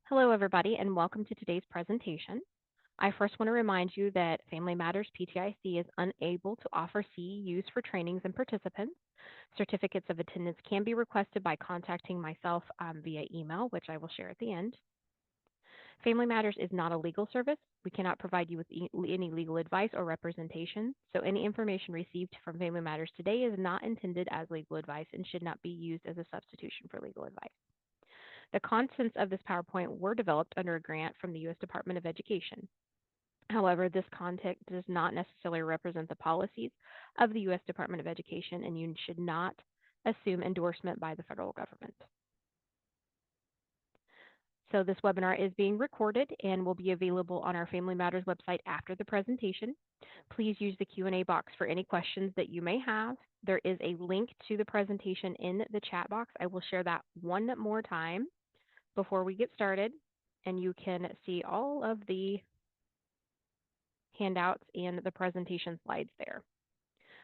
Hello, everybody, and welcome to today's presentation. I first want to remind you that Family Matters PTIC is unable to offer CEUs for trainings and participants. Certificates of attendance can be requested by contacting myself via email, which I will share at the end. Family Matters is not a legal service. We cannot provide you with any legal advice or representation, so any information received from Family Matters today is not intended as legal advice and should not be used as a substitution for legal advice. The contents of this PowerPoint were developed under a grant from the U.S. Department of Education. However, this content does not necessarily represent the policies of the U.S. Department of Education, and you should not assume endorsement by the federal government. So this webinar is being recorded and will be available on our Family Matters website after the presentation. Please use the Q&A box for any questions that you may have. There is a link to the presentation in the chat box. I will share that one more time before we get started, and you can see all of the handouts and the presentation slides there.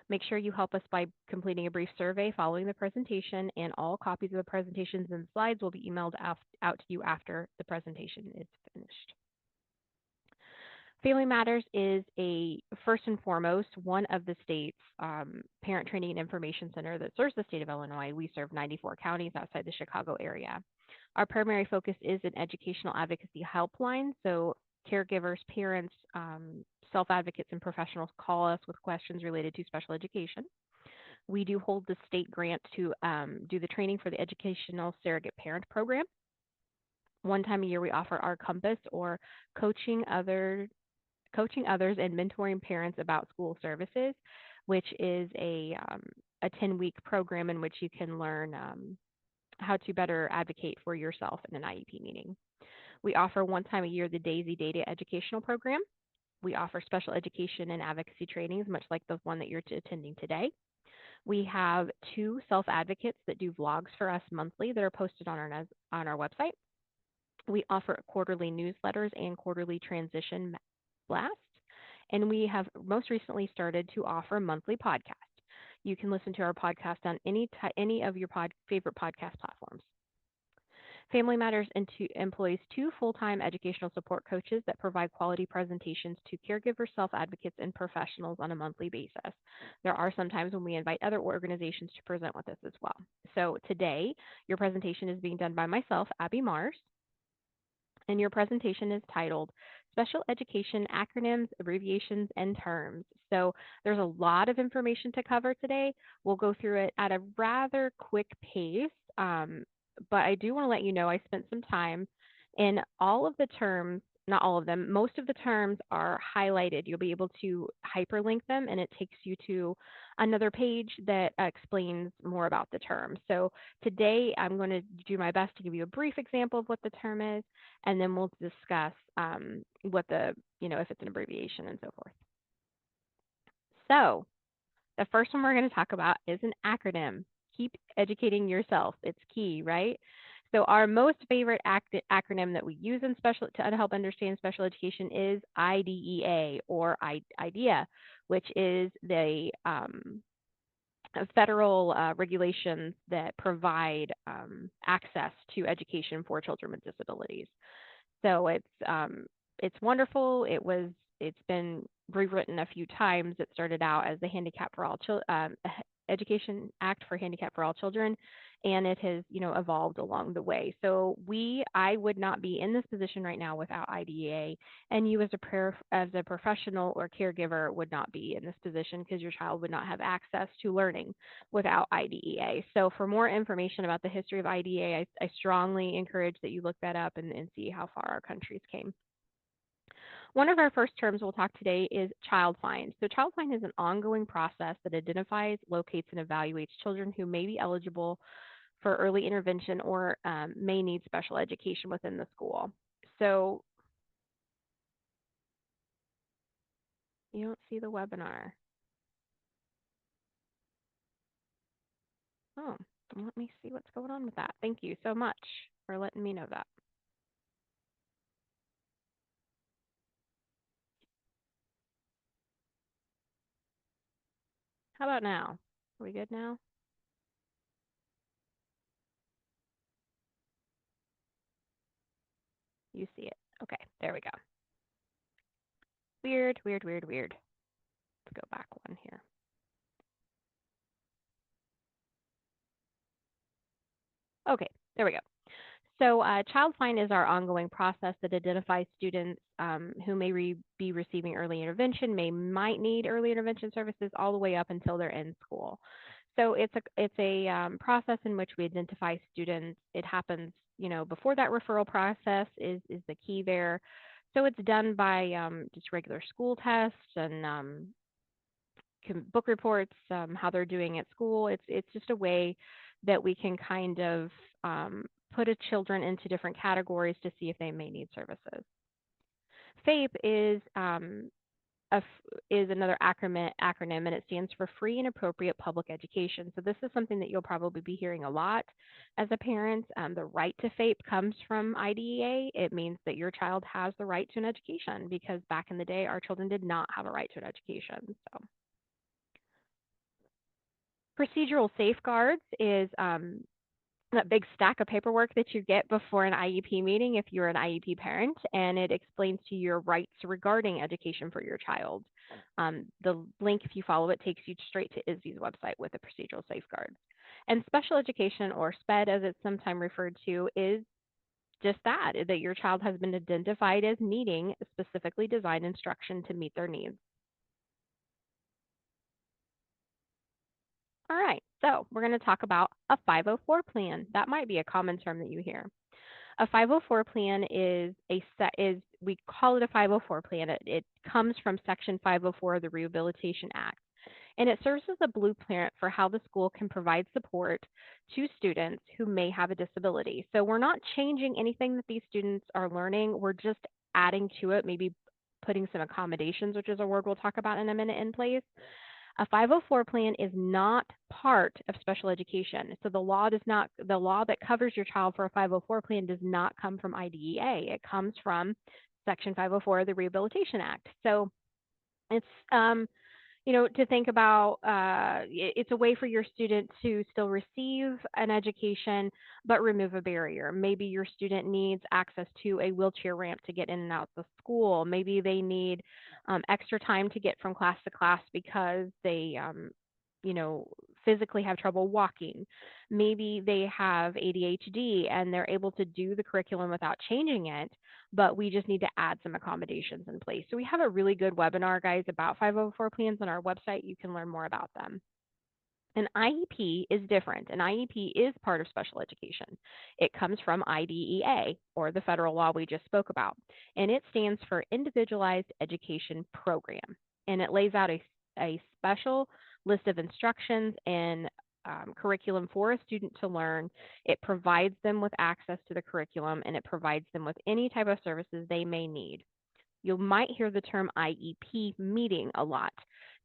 Make sure you help us by completing a brief survey following the presentation, and all copies of the presentations and slides will be emailed out to you after the presentation is finished. Family Matters is first and foremost, one of the state's parent training and information center that serves the state of Illinois. We serve 94 counties outside the Chicago area. Our primary focus is an educational advocacy helpline. So caregivers, parents, self-advocates, and professionals call us with questions related to special education. We do hold the state grant to do the training for the Educational Surrogate Parent Program. One time a year, we offer our Compass, or coaching others and mentoring parents about school services, which is a 10-week program in which you can learn how to better advocate for yourself in an IEP meeting. We offer one time a year the DAISY Data Educational Program. We offer special education and advocacy trainings, much like the one that you're attending today. We have 2 self-advocates that do vlogs for us monthly that are posted on our website. We offer quarterly newsletters and quarterly transition blasts, and we have most recently started to offer monthly podcasts. You can listen to our podcast on any of your favorite podcast platforms. Family Matters employs 2 full-time educational support coaches that provide quality presentations to caregivers, self-advocates, and professionals on a monthly basis. There are some times when we invite other organizations to present with us as well. So today, your presentation is being done by myself, Abby Mars, and your presentation is titled Special Education Acronyms, Abbreviations, and Terms. So there's a lot of information to cover today. We'll go through it at a rather quick pace, but I do want to let you know I spent some time in all of the terms, not all of them, most of the terms are highlighted. You'll be able to hyperlink them, and it takes you to another page that explains more about the term. So today I'm going to do my best to give you a brief example of what the term is, and then we'll discuss what if it's an abbreviation and so forth. So the first one we're going to talk about is an acronym. Keep educating yourself. It's key, right? So our most favorite acronym that we use to help understand special education is IDEA, or IDEA, which is the federal regulations that provide access to education for children with disabilities. So it's wonderful. It's been rewritten a few times. It started out as the Education Act for Handicap for All Children, and it has evolved along the way. So I would not be in this position right now without IDEA, and you as a professional or caregiver would not be in this position because your child would not have access to learning without IDEA. So for more information about the history of IDEA, I strongly encourage that you look that up and see how far our countries came. One of our first terms we'll talk today is child find. So child find is an ongoing process that identifies, locates, and evaluates children who may be eligible for early intervention or may need special education within the school. So you don't see the webinar. Oh, let me see what's going on with that. Thank you so much for letting me know that. How about now? Are we good now? You see it. Okay, there we go. Weird, weird, weird, weird. Let's go back one here. Okay, there we go. So Child Find is our ongoing process that identifies students who may be receiving early intervention, might need early intervention services all the way up until they're in school. So it's a process in which we identify students. It happens, before that referral process is the key there. So it's done by just regular school tests and book reports, how they're doing at school. It's just a way that we can kind of put a children into different categories to see if they may need services. FAPE is another acronym, and it stands for Free and Appropriate Public Education. So this is something that you'll probably be hearing a lot as a parent. The right to FAPE comes from IDEA. It means that your child has the right to an education, because back in the day, our children did not have a right to an education. So procedural safeguards is that big stack of paperwork that you get before an IEP meeting if you're an IEP parent, and it explains to you your rights regarding education for your child. The link, if you follow it, takes you straight to ISBE's website with the procedural safeguards. And special education, or SPED as it's sometimes referred to, is just that your child has been identified as needing specifically designed instruction to meet their needs. All right, so we're going to talk about a 504 plan. That might be a common term that you hear. A 504 plan we call it a 504 plan. It comes from Section 504 of the Rehabilitation Act, and it serves as a blueprint for how the school can provide support to students who may have a disability. So we're not changing anything that these students are learning. We're just adding to it, maybe putting some accommodations, which is a word we'll talk about in a minute, in place. A 504 plan is not part of special education. So the law that covers your child for a 504 plan does not come from IDEA. It comes from Section 504 of the Rehabilitation Act. So it's to think about, it's a way for your student to still receive an education, but remove a barrier. Maybe your student needs access to a wheelchair ramp to get in and out of the school. Maybe they need extra time to get from class to class because they, you know, physically have trouble walking. Maybe they have ADHD and they're able to do the curriculum without changing it, but we just need to add some accommodations in place. So we have a really good webinar, guys, about 504 plans on our website. You can learn more about them. An IEP is different. An IEP is part of special education. It comes from IDEA, or the federal law we just spoke about, and it stands for Individualized Education Program. And it lays out a special list of instructions and curriculum for a student to learn. It provides them with access to the curriculum, and it provides them with any type of services they may need. You might hear the term IEP meeting a lot.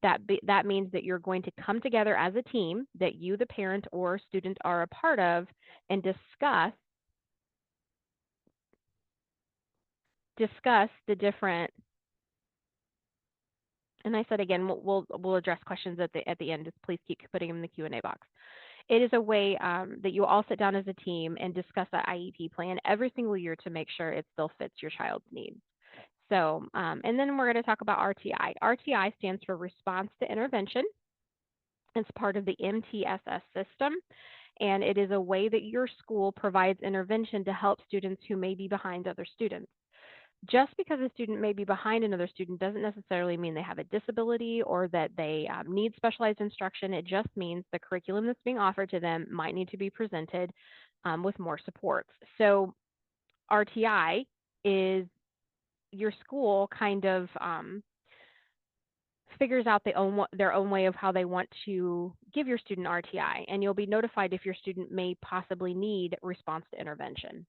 That means that you're going to come together as a team that you, the parent or student, are a part of, and discuss the different. And I said again, we'll address questions at the end. Just please keep putting them in the Q&A box. It is a way that you all sit down as a team and discuss that IEP plan every single year to make sure it still fits your child's needs. So, and then we're going to talk about RTI. RTI stands for Response to Intervention. It's part of the MTSS system, and it is a way that your school provides intervention to help students who may be behind other students. Just because a student may be behind another student doesn't necessarily mean they have a disability or that they need specialized instruction. It just means the curriculum that's being offered to them might need to be presented with more supports. So RTI is your school kind of figures out their own way of how they want to give your student RTI, and you'll be notified if your student may possibly need response to intervention.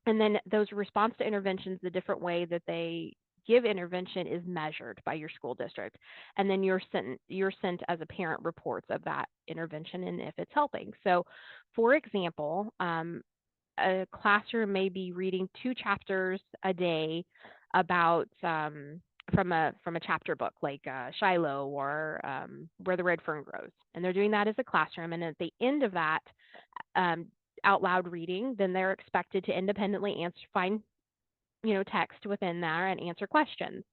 And then those response to interventions, the different way that they give intervention is measured by your school district, and then you're sent as a parent reports of that intervention and if it's helping. So, for example, a classroom may be reading 2 chapters a day about from a chapter book like Shiloh or Where the Red Fern Grows, and they're doing that as a classroom. And at the end of that out loud reading, then they're expected to independently text within there and answer questions.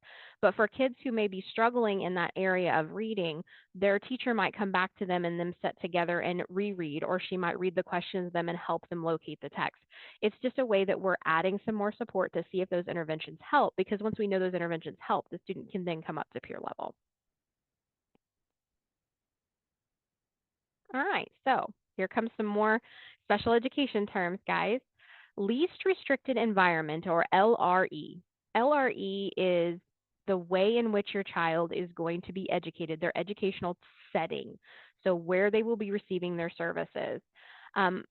But for kids who may be struggling in that area of reading, their teacher might come back to them and them sit together and reread, or she might read the questions to them and help them locate the text. It's just a way that we're adding some more support to see if those interventions help, because once we know those interventions help, the student can then come up to peer level. All right, so here comes some more special education terms, guys. Least restricted environment, or LRE. LRE is the way in which your child is going to be educated, their educational setting, so where they will be receiving their services. Um,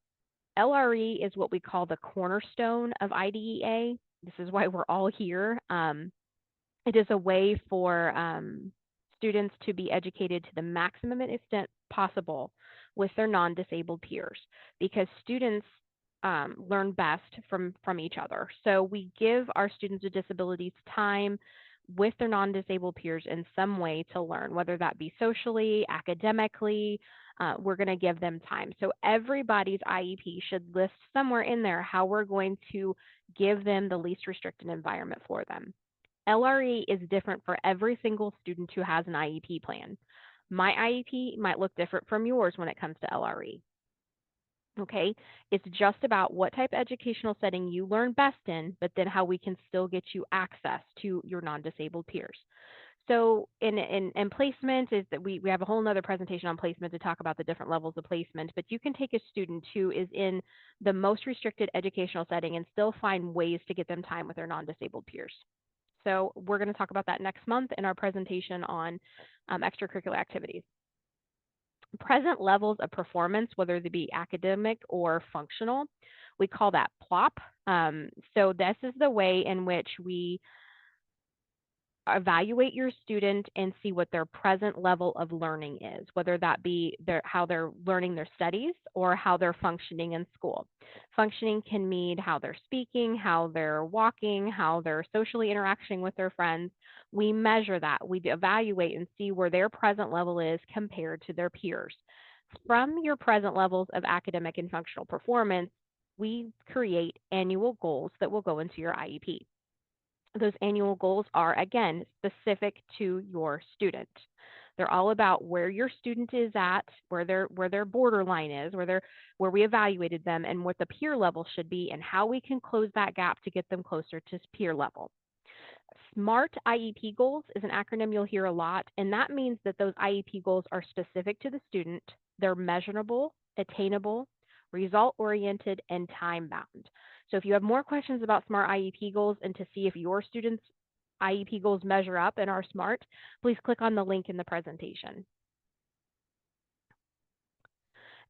LRE is what we call the cornerstone of IDEA. This is why we're all here. It is a way for students to be educated to the maximum extent possible with their non-disabled peers, because students learn best from each other. So we give our students with disabilities time with their non-disabled peers in some way to learn, whether that be socially, academically. We're going to give them time. So everybody's IEP should list somewhere in there how we're going to give them the least restricted environment for them. LRE is different for every single student who has an IEP plan. My IEP might look different from yours when it comes to LRE. Okay, it's just about what type of educational setting you learn best in, but then how we can still get you access to your non-disabled peers. So in placement is that we have a whole nother presentation on placement to talk about the different levels of placement, but you can take a student who is in the most restricted educational setting and still find ways to get them time with their non-disabled peers. So we're going to talk about that next month in our presentation on extracurricular activities. Present levels of performance, whether they be academic or functional, we call that PLOP. So this is the way in which we evaluate your student and see what their present level of learning is, whether that be how they're learning their studies or how they're functioning in school. Functioning can mean how they're speaking, how they're walking, how they're socially interacting with their friends. We measure that. We evaluate and see where their present level is compared to their peers. From your present levels of academic and functional performance, we create annual goals that will go into your IEP. Those annual goals are, again, specific to your student. They're all about where your student is at, where their borderline is, where we evaluated them, and what the peer level should be, and how we can close that gap to get them closer to peer level. SMART IEP goals is an acronym you'll hear a lot, and that means that those IEP goals are specific to the student, they're measurable, attainable, result-oriented, and time-bound. So if you have more questions about SMART IEP goals and to see if your students' IEP goals measure up and are SMART, please click on the link in the presentation.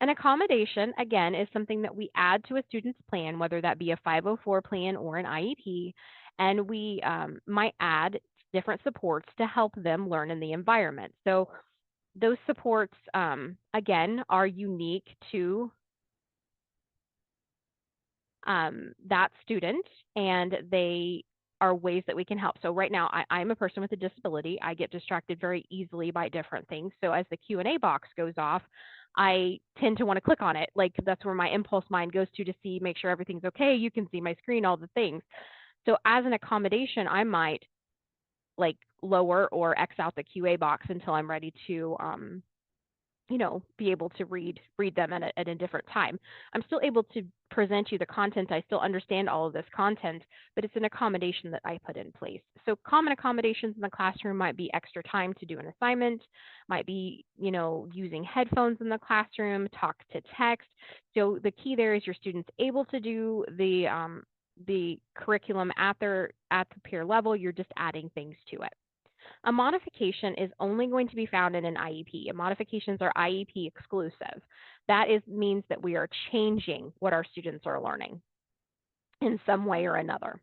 An accommodation, again, is something that we add to a student's plan, whether that be a 504 plan or an IEP, and we might add different supports to help them learn in the environment. So those supports, again, are unique to that student, and they are ways that we can help. So right now, I'm a person with a disability. I get distracted very easily by different things. So as the Q&A box goes off, I tend to want to click on it. Like that's where my impulse mind goes to see, make sure everything's okay. You can see my screen, all the things. So as an accommodation, I might like lower or X out the QA box until I'm ready to be able to read them at a different time. I'm still able to present you the content. I still understand all of this content, but it's an accommodation that I put in place. So common accommodations in the classroom might be extra time to do an assignment, might be, using headphones in the classroom, talk to text. So the key there is your students able to do the curriculum at the peer level. You're just adding things to it. A modification is only going to be found in an IEP. Modifications are IEP exclusive. That means that we are changing what our students are learning in some way or another.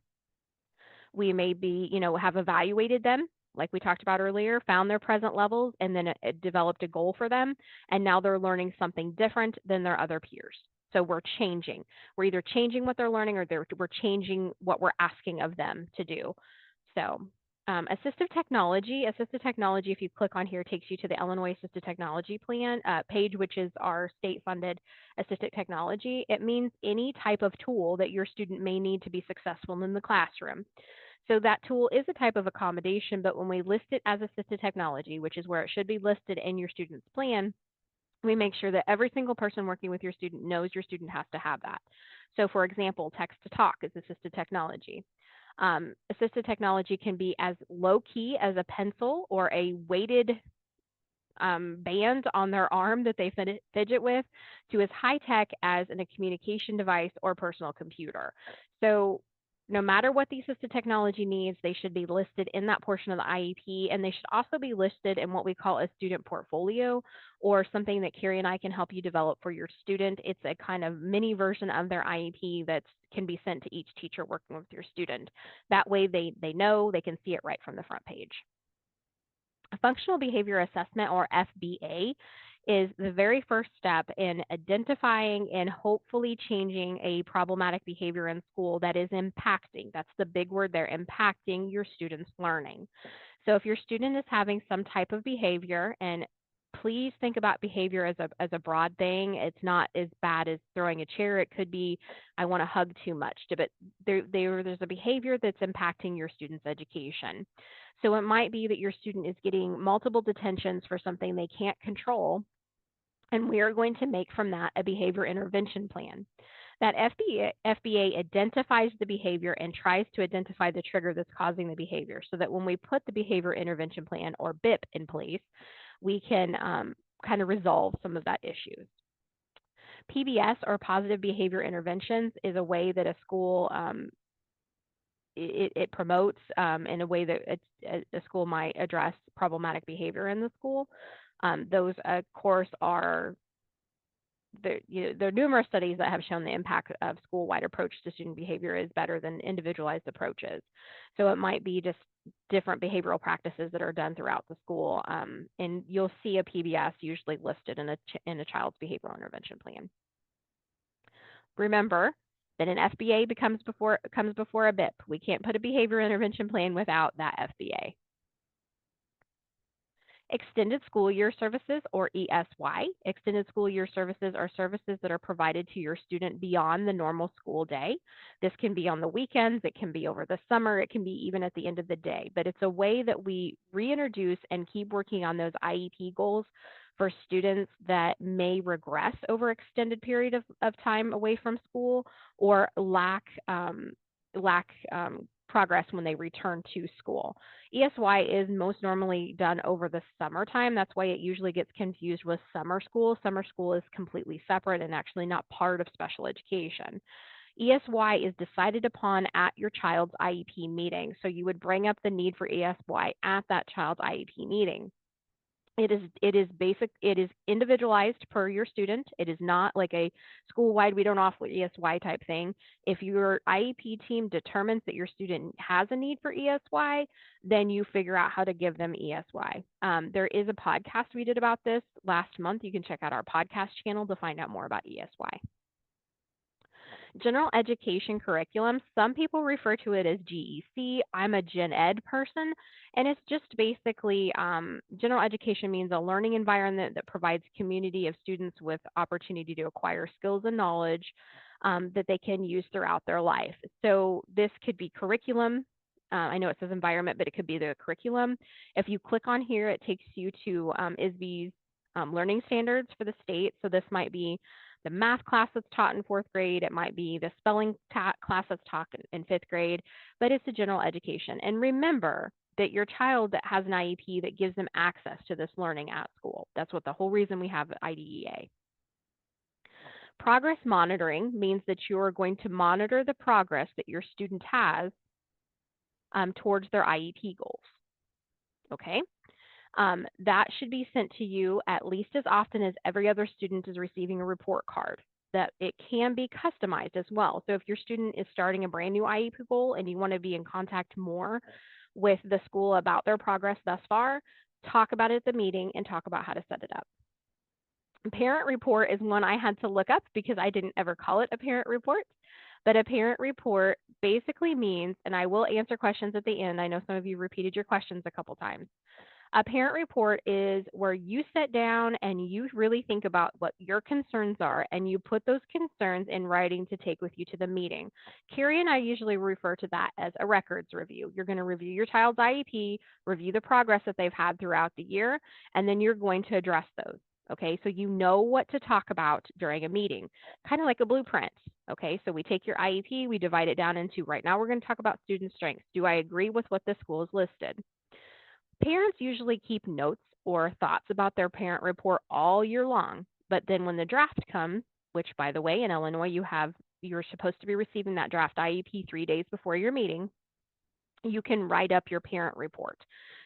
We may be, have evaluated them, like we talked about earlier, found their present levels, and then developed a goal for them, and now they're learning something different than their other peers. So we're changing. We're either changing what they're learning or we're changing what we're asking of them to do. So Assistive technology. Assistive technology, if you click on here, takes you to the Illinois Assistive Technology Plan page, which is our state-funded assistive technology. It means any type of tool that your student may need to be successful in the classroom. So that tool is a type of accommodation, but when we list it as assistive technology, which is where it should be listed in your student's plan, we make sure that every single person working with your student knows your student has to have that. So for example, text to talk is assistive technology. Assistive technology can be as low key as a pencil or a weighted band on their arm that they fidget with, to as high tech as a communication device or personal computer. So no matter what the assistive technology needs, they should be listed in that portion of the IEP, and they should also be listed in what we call a student portfolio, or something that Carrie and I can help you develop for your student. It's a kind of mini version of their IEP that can be sent to each teacher working with your student. That way they know, they can see it right from the front page. Functional behavior assessment, or FBA, is the very first step in identifying and hopefully changing a problematic behavior in school that is impacting, that's the big word there, impacting your students' learning. So if your student is having some type of behavior, and please think about behavior as a broad thing. It's not as bad as throwing a chair. It could be, I want to hug too much, but there's a behavior that's impacting your student's education. So it might be that your student is getting multiple detentions for something they can't control, and we are going to make from that a behavior intervention plan. That FBA identifies the behavior and tries to identify the trigger that's causing the behavior, so that when we put the behavior intervention plan, or BIP, in place, we can kind of resolve some of that issues. PBS, or positive behavior interventions, is a way that a school it promotes in a way that a school might address problematic behavior in the school. Those, of course, are there are numerous studies that have shown the impact of school-wide approach to student behavior is better than individualized approaches. So it might be just different behavioral practices that are done throughout the school, and you'll see a PBS usually listed in a child's behavioral intervention plan. Remember that an FBA comes before a BIP. We can't put a behavior intervention plan without that FBA. Extended School Year Services, or ESY. Extended School Year Services are services that are provided to your student beyond the normal school day. This can be on the weekends, it can be over the summer, it can be even at the end of the day. But it's a way that we reintroduce and keep working on those IEP goals for students that may regress over extended period of time away from school, or lack progress when they return to school. ESY is most normally done over the summertime. That's why it usually gets confused with summer school. Summer school is completely separate and actually not part of special education. ESY is decided upon at your child's IEP meeting. So you would bring up the need for ESY at that child's IEP meeting. It is individualized per your student. It is not like a school-wide, we don't offer ESY type thing. If your IEP team determines that your student has a need for ESY, then you figure out how to give them ESY. There is a podcast we did about this last month. You can check out our podcast channel to find out more about ESY. General education curriculum, some people refer to it as GEC. I'm a gen ed person, and it's just basically general education means a learning environment that provides community of students with opportunity to acquire skills and knowledge that they can use throughout their life. So this could be curriculum. I know it says environment, but it could be the curriculum. If you click on here, it takes you to ISB's learning standards for the state. So this might be the math class that's taught in fourth grade. It might be the spelling class that's taught in fifth grade, but it's a general education. And remember that your child that has an IEP that gives them access to this learning at school. That's what the whole reason we have IDEA. Progress monitoring means that you are going to monitor the progress that your student has towards their IEP goals. Okay? That should be sent to you at least as often as every other student is receiving a report card. That it can be customized as well. So if your student is starting a brand new IEP goal and you want to be in contact more with the school about their progress thus far, talk about it at the meeting and talk about how to set it up. Parent report is one I had to look up because I didn't ever call it a parent report. But a parent report basically means, and I will answer questions at the end. I know some of you repeated your questions a couple times. A parent report is where you sit down and you really think about what your concerns are and you put those concerns in writing to take with you to the meeting. Carrie and I usually refer to that as a records review. You're going to review your child's IEP, review the progress that they've had throughout the year, and then you're going to address those. Okay, so you know what to talk about during a meeting, kind of like a blueprint. Okay, so we take your IEP, we divide it down into right now we're going to talk about student strengths. Do I agree with what the school has listed? Parents usually keep notes or thoughts about their parent report all year long, but then when the draft comes, which by the way in Illinois you're supposed to be receiving that draft IEP 3 days before your meeting, you can write up your parent report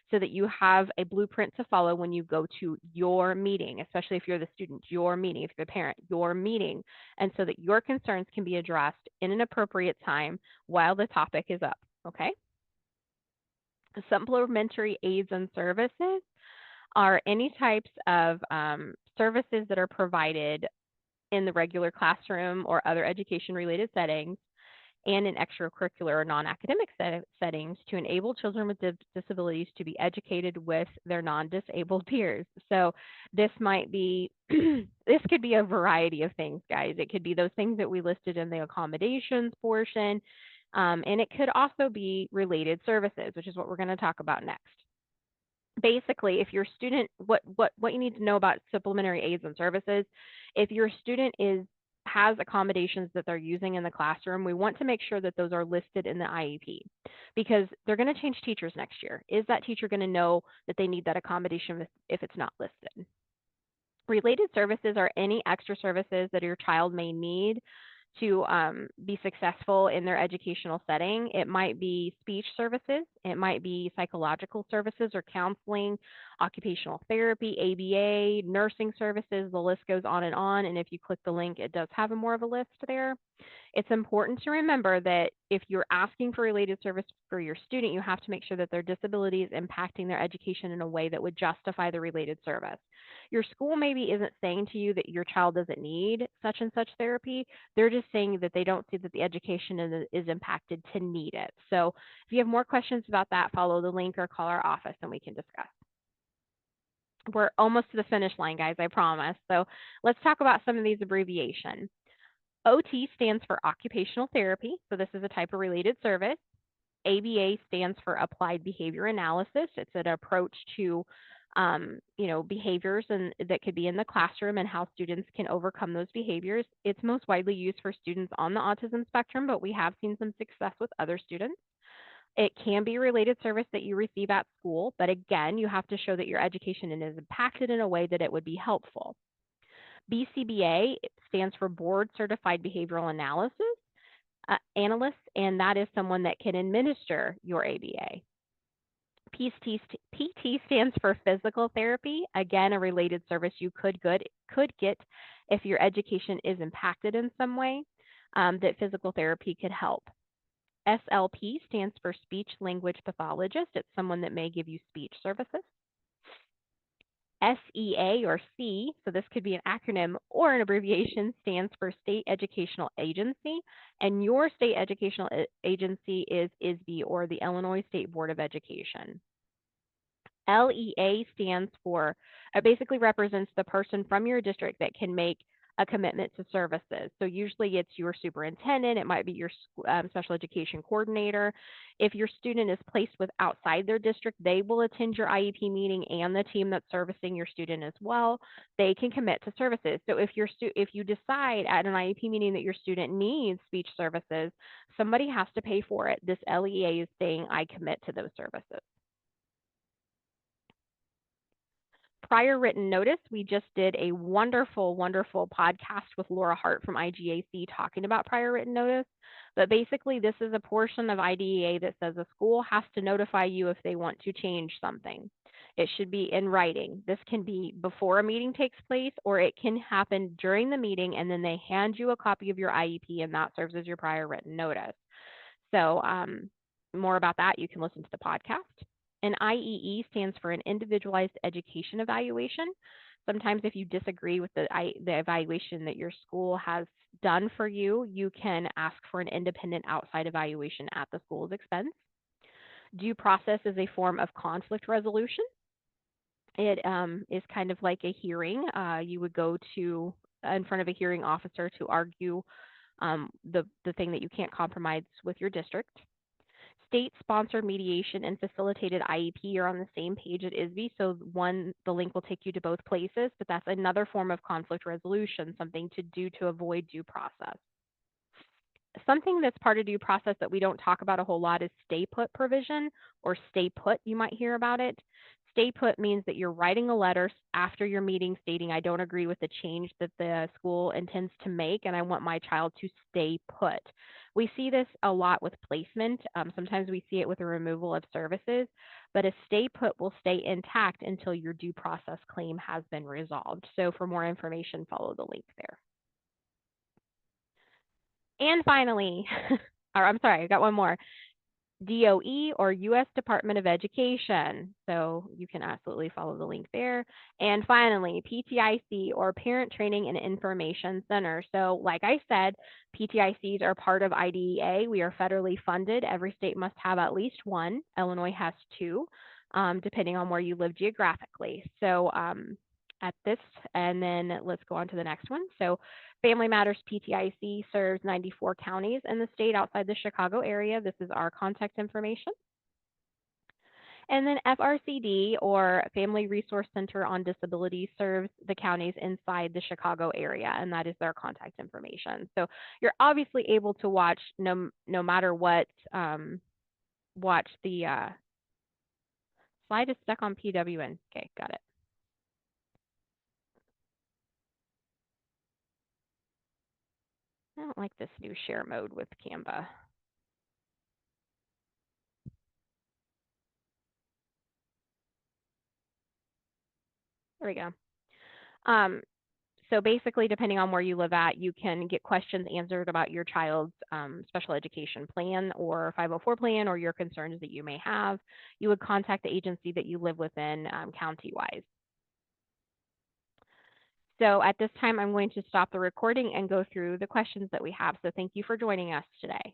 so that you have a blueprint to follow when you go to your meeting, especially if you're the student, your meeting, if you're the parent, your meeting, and so that your concerns can be addressed in an appropriate time while the topic is up, okay? Supplementary aids and services are any types of services that are provided in the regular classroom or other education related settings and in extracurricular or non-academic settings to enable children with disabilities to be educated with their non-disabled peers. So this might be, this could be a variety of things, guys. It could be those things that we listed in the accommodations portion, and it could also be related services, which is what we're going to talk about next. Basically, if your student, what you need to know about supplementary aids and services, if your student has accommodations that they're using in the classroom, we want to make sure that those are listed in the IEP because they're going to change teachers next year. Is that teacher going to know that they need that accommodation if it's not listed? Related services are any extra services that your child may need to be successful in their educational setting. It might be speech services, it might be psychological services or counseling, occupational therapy, ABA, nursing services, the list goes on. And if you click the link, it does have more of a list there. It's important to remember that if you're asking for related service for your student, you have to make sure that their disability is impacting their education in a way that would justify the related service. Your school maybe isn't saying to you that your child doesn't need such and such therapy. They're just saying that they don't see that the education is impacted to need it. So if you have more questions about that, follow the link or call our office and we can discuss. We're almost to the finish line, guys, I promise. So let's talk about some of these abbreviations. OT stands for occupational therapy, so this is a type of related service. ABA stands for applied behavior analysis. It's an approach to behaviors that could be in the classroom and how students can overcome those behaviors. It's most widely used for students on the autism spectrum, but we have seen some success with other students. It can be a related service that you receive at school, but again, you have to show that your education is impacted in a way that it would be helpful. BCBA stands for Board Certified Behavioral Analysis Analyst, and that is someone that can administer your ABA. PT stands for Physical Therapy, again, a related service you could get if your education is impacted in some way, that physical therapy could help. SLP stands for Speech Language Pathologist. It's someone that may give you speech services. SEA or C, so this could be an acronym or an abbreviation, stands for State Educational Agency, and your state educational agency is ISB or the Illinois State Board of Education. LEA stands for, basically represents the person from your district that can make a commitment to services. So usually it's your superintendent, it might be your special education coordinator. If your student is placed with outside their district, they will attend your IEP meeting and the team that's servicing your student as well. They can commit to services. So if you decide at an IEP meeting that your student needs speech services, somebody has to pay for it. This LEA is saying, I commit to those services. Prior written notice, we just did a wonderful, wonderful podcast with Laura Hart from IGAC talking about prior written notice. But basically, this is a portion of IDEA that says a school has to notify you if they want to change something. It should be in writing. This can be before a meeting takes place, or it can happen during the meeting, and then they hand you a copy of your IEP, and that serves as your prior written notice. So more about that, you can listen to the podcast. An IEE stands for an Individualized Education Evaluation. Sometimes if you disagree with the evaluation that your school has done for you, you can ask for an independent outside evaluation at the school's expense. Due process is a form of conflict resolution. It is kind of like a hearing. You would go to in front of a hearing officer to argue the thing that you can't compromise with your district. State-sponsored mediation and facilitated IEP are on the same page at ISB, so the link will take you to both places, but that's another form of conflict resolution, something to do to avoid due process. Something that's part of due process that we don't talk about a whole lot is stay put provision, or stay put, you might hear about it. Stay put means that you're writing a letter after your meeting stating, I don't agree with the change that the school intends to make, and I want my child to stay put. We see this a lot with placement. Sometimes we see it with the removal of services, but a stay put will stay intact until your due process claim has been resolved. So for more information, follow the link there. And finally, or I'm sorry, I got one more. DOE, or U.S. Department of Education. So you can absolutely follow the link there. And finally, PTIC, or Parent Training and Information Center. So like I said, PTICs are part of IDEA. We are federally funded. Every state must have at least one. Illinois has two, depending on where you live geographically. So at this, and then let's go on to the next one. So Family Matters PTIC serves 94 counties in the state outside the Chicago area. This is our contact information. And then FRCD, or Family Resource Center on Disability, serves the counties inside the Chicago area, and that is their contact information. So you're obviously able to watch no matter what. Watch the slide is stuck on PWN. Okay, got it. I don't like this new share mode with Canva. There we go. So basically, depending on where you live at, you can get questions answered about your child's special education plan or 504 plan, or your concerns that you may have. You would contact the agency that you live within county-wise. So at this time, I'm going to stop the recording and go through the questions that we have. So thank you for joining us today.